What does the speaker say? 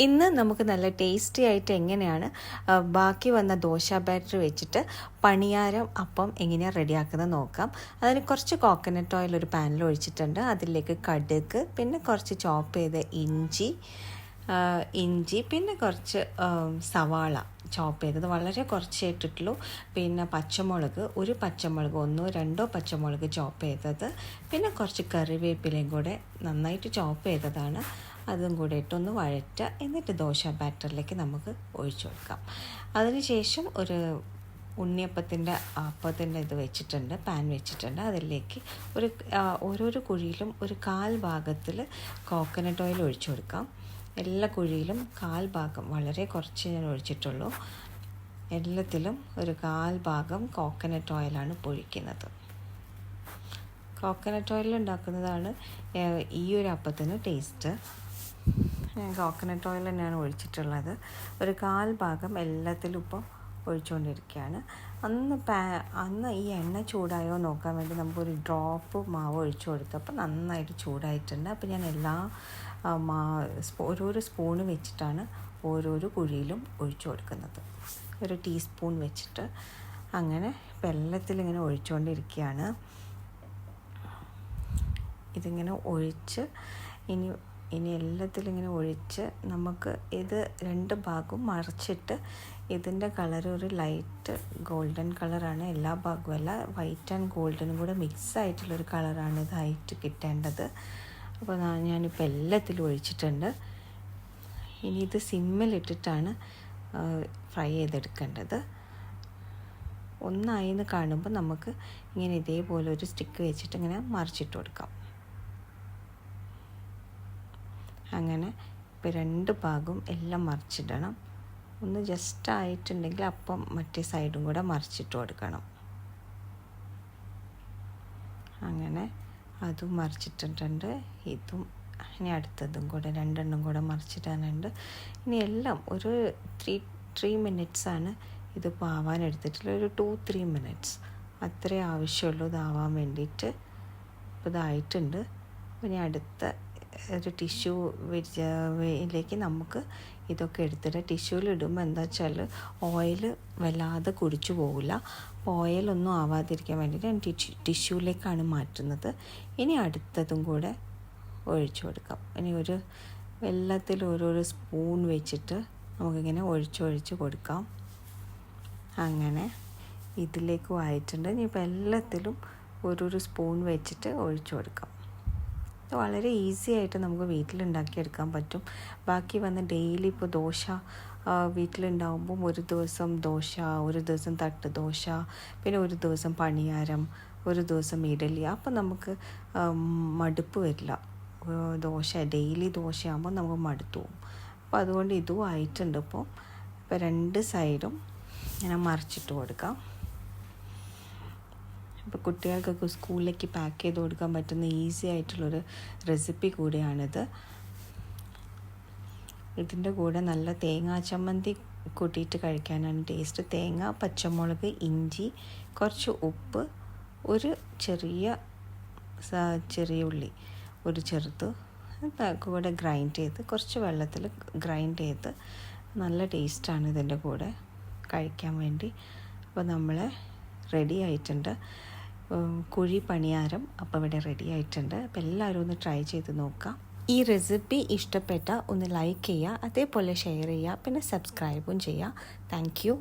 ഇന്ന് നമുക്ക് നല്ല ടേസ്റ്റി ആയിട്ട് എങ്ങനെയാണ് ബാക്കി വന്ന ദോശ ബാറ്റർ വെച്ചിട്ട് പണിയാരം അപ്പം എങ്ങനെയാണ് റെഡിയാക്കുന്നത് നോക്കാം. അതിന് കുറച്ച് കോക്കനട്ട് ഓയിൽ ഒരു പാനിൽ ഒഴിച്ചിട്ടുണ്ട്. അതിലേക്ക് കടുക്, പിന്നെ കുറച്ച് ചോപ്പ് ചെയ്ത ഇഞ്ചി, പിന്നെ കുറച്ച് സവാള ചോപ്പ് ചെയ്തത് വളരെ കുറച്ചേ ഇട്ടിട്ടുള്ളൂ. പിന്നെ പച്ചമുളക്, ഒരു പച്ചമുളക്, ഒന്നോ രണ്ടോ പച്ചമുളക് ചോപ്പ് ചെയ്തത്, പിന്നെ കുറച്ച് കറിവേപ്പിലയും കൂടെ നന്നായിട്ട് ചോപ്പ് ചെയ്തതാണ്. അതും കൂടെ ഇട്ടൊന്ന് വഴറ്റുക. എന്നിട്ട് ദോശ ബാറ്ററിലേക്ക് നമുക്ക് ഒഴിച്ചു കൊടുക്കാം. അതിനുശേഷം ഒരു ഉണ്ണിയപ്പത്തിൻ്റെ ഇത് വെച്ചിട്ടുണ്ട്, പാൻ വെച്ചിട്ടുണ്ട്. അതിലേക്ക് ഓരോരോ കുഴിയിലും ഒരു 1/4 ഭാഗത്തിൽ കോക്കനട്ട് ഓയിൽ ഒഴിച്ചു കൊടുക്കാം. എല്ലാ കുഴിയിലും 1/4 ഭാഗം, വളരെ കുറച്ച് ഞാൻ ഒഴിച്ചിട്ടുള്ളൂ. എല്ലാത്തിലും ഒരു 1/4 ഭാഗം കോക്കനട്ട് ഓയിലാണ് ഒഴിക്കുന്നത്. കോക്കനട്ട് ഓയിൽ ഉണ്ടാക്കുന്നതാണ് ഈ ഒരു അപ്പത്തിന് ടേസ്റ്റ്. ഞാൻ കോക്കനട്ട് ഓയിൽ തന്നെയാണ് ഒഴിച്ചിട്ടുള്ളത്. ഒരു 1/4 ഭാഗം എല്ലാത്തിലും ഇപ്പോൾ ഒഴിച്ചുകൊണ്ടിരിക്കുകയാണ്. അന്ന് ഈ എണ്ണ ചൂടായോ നോക്കാൻ വേണ്ടി നമുക്കൊരു ഡ്രോപ്പ് മാവ് ഒഴിച്ചു കൊടുത്തപ്പോൾ നന്നായിട്ട് ചൂടായിട്ടുണ്ട്. അപ്പോൾ ഞാൻ ഓരോരോ സ്പൂണ് വെച്ചിട്ടാണ് ഓരോരോ കുഴിയിലും ഒഴിച്ചു കൊടുക്കുന്നത്. ഒരു ടീസ്പൂൺ വെച്ചിട്ട് അങ്ങനെ ഇപ്പം എല്ലാത്തിലും ഇങ്ങനെ ഒഴിച്ചുകൊണ്ടിരിക്കുകയാണ്. ഇതിങ്ങനെ ഒഴിച്ച് ഇനി എല്ലാത്തിലും ഇങ്ങനെ ഒഴിച്ച് നമുക്ക് ഇത് 2 ഭാഗവും മറിച്ചിട്ട് ഇതിൻ്റെ കളർ ഒരു ലൈറ്റ് ഗോൾഡൻ കളറാണ്. എല്ലാ ഭാഗവും അല്ല, വൈറ്റ് ആൻഡ് ഗോൾഡനും കൂടെ മിക്സ് ആയിട്ടുള്ളൊരു കളറാണ് ഇതായിട്ട് കിട്ടേണ്ടത്. അപ്പോൾ ഞാനിപ്പോൾ എല്ലാത്തിലും ഒഴിച്ചിട്ടുണ്ട്. ഇനി ഇത് സിമ്മിലിട്ടിട്ടാണ് ഫ്രൈ ചെയ്തെടുക്കേണ്ടത്. ഒന്നായിന്ന് കാണുമ്പോൾ നമുക്ക് ഇങ്ങനെ ഇതേപോലെ ഒരു സ്റ്റിക്ക് വെച്ചിട്ട് ഇങ്ങനെ മറിച്ചിട്ട് കൊടുക്കാം. അങ്ങനെ ഇപ്പോൾ 2 ഭാഗവും എല്ലാം മറിച്ചിടണം. ഒന്ന് ജസ്റ്റ് ആയിട്ടുണ്ടെങ്കിൽ അപ്പം മറ്റേ സൈഡും കൂടെ മറിച്ചിട്ട് കൊടുക്കണം. അങ്ങനെ അതും മറിച്ചിട്ടിട്ടുണ്ട്. ഇതും ഇനി അടുത്തതും കൂടെ 2 എണ്ണം കൂടെ മറിച്ചിടാനുണ്ട്. ഇനി എല്ലാം ഒരു 3 മിനിറ്റ്സാണ് ഇതിപ്പോൾ ആവാൻ എടുത്തിട്ടുള്ള. ഒരു 2-3 മിനിറ്റ്സ് അത്രേ ആവശ്യമുള്ളൂ ഇതാവാൻ വേണ്ടിയിട്ട്. ഇപ്പോൾ ഇതായിട്ടുണ്ട്. അപ്പോൾ ഇനി അടുത്ത ഒരു ടിഷ്യൂയിലേക്ക് നമുക്ക് ഇതൊക്കെ എടുത്തിട്ട് ടിഷ്യൂവിലിടുമ്പോൾ എന്താ വെച്ചാൽ ഓയിൽ വല്ലാതെ കുടിച്ചു പോകില്ല. അപ്പോൾ ഓയിലൊന്നും ആവാതിരിക്കാൻ വേണ്ടിയിട്ട് ഞാൻ ടിഷ്യൂവിലേക്കാണ് മാറ്റുന്നത്. ഇനി അടുത്തതും കൂടെ ഒഴിച്ചു കൊടുക്കാം. ഇനി എല്ലാത്തിലും ഓരോരോ സ്പൂൺ വെച്ചിട്ട് നമുക്കിങ്ങനെ ഒഴിച്ച് കൊടുക്കാം. അങ്ങനെ ഇതിലേക്കും ആയിട്ടുണ്ട്. ഇനിയിപ്പോൾ എല്ലാത്തിലും ഓരോരോ സ്പൂൺ വെച്ചിട്ട് ഒഴിച്ചു കൊടുക്കാം. വളരെ ഈസി ആയിട്ട് നമുക്ക് വീട്ടിലുണ്ടാക്കിയെടുക്കാൻ പറ്റും. ബാക്കി വന്ന് ഡെയിലി ഇപ്പോൾ ദോശ വീട്ടിലുണ്ടാകുമ്പം ഒരു ദിവസം ദോശ, ഒരു ദിവസം തട്ട് ദോശ, പിന്നെ ഒരു ദിവസം പണിയാരം, ഒരു ദിവസം ഇഡലി. അപ്പം നമുക്ക് മടുപ്പ് വരില്ല. ഡെയിലി ദോശയാകുമ്പോൾ നമുക്ക് മടുത്തു പോകും. അപ്പോൾ അതുകൊണ്ട് ഇതും ആയിട്ടുണ്ട്. ഇപ്പോൾ 2 സൈഡും ഇങ്ങനെ മറിച്ചിട്ട് കൊടുക്കാം. ഇപ്പോൾ കുട്ടികൾക്കൊക്കെ സ്കൂളിലേക്ക് പാക്ക് ചെയ്ത് കൊടുക്കാൻ പറ്റുന്ന ഈസി ആയിട്ടുള്ളൊരു റെസിപ്പി കൂടിയാണിത്. ഇതിൻ്റെ കൂടെ നല്ല തേങ്ങാ ചമ്മന്തി കൂട്ടിയിട്ട് കഴിക്കാനാണ് ടേസ്റ്റ്. തേങ്ങ, പച്ചമുളക്, ഇഞ്ചി, കുറച്ച് ഉപ്പ്, ഒരു ചെറിയ ഉള്ളി ഒരു ചെറുത് കൂടെ ഗ്രൈൻഡ് ചെയ്ത് കുറച്ച് വെള്ളത്തിൽ ഗ്രൈൻഡ് ചെയ്ത് നല്ല ടേസ്റ്റാണ് ഇതിൻ്റെ കൂടെ കഴിക്കാൻ വേണ്ടി. അപ്പോൾ നമ്മൾ റെഡി ആയിട്ടുണ്ട്. കുഴി പണിയാരം അപ്പോൾ ഇവിടെ റെഡി ആയിട്ടുണ്ട്. അപ്പോൾ എല്ലാവരും ഒന്ന് ട്രൈ ചെയ്ത് നോക്കാം. ഈ റെസിപ്പി ഇഷ്ടപ്പെട്ട ഒന്ന് ലൈക്ക് ചെയ്യുക, അതേപോലെ ഷെയർ ചെയ്യുക, പിന്നെ സബ്സ്ക്രൈബും ചെയ്യുക. Thank you.